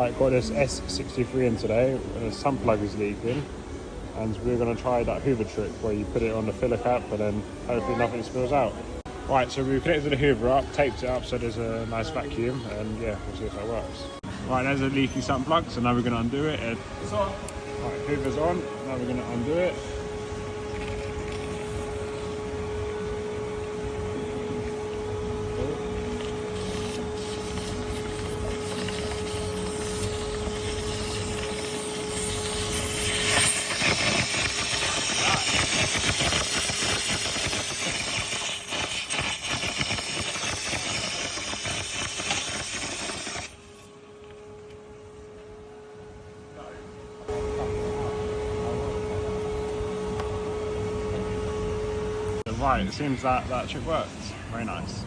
Right, got this S63 in today, and the sump plug is leaking, and we're going to try that Hoover trick where you put it on the filler cap and then hopefully nothing spills out. Right, so we've connected the Hoover up, taped it up so there's a nice vacuum, and yeah, we'll see if that works. Right, there's a leaky sump plug, so now we're going to undo it. It's on. Right, Hoover's on, now we're going to undo it. Right, it seems that trick worked. Very nice.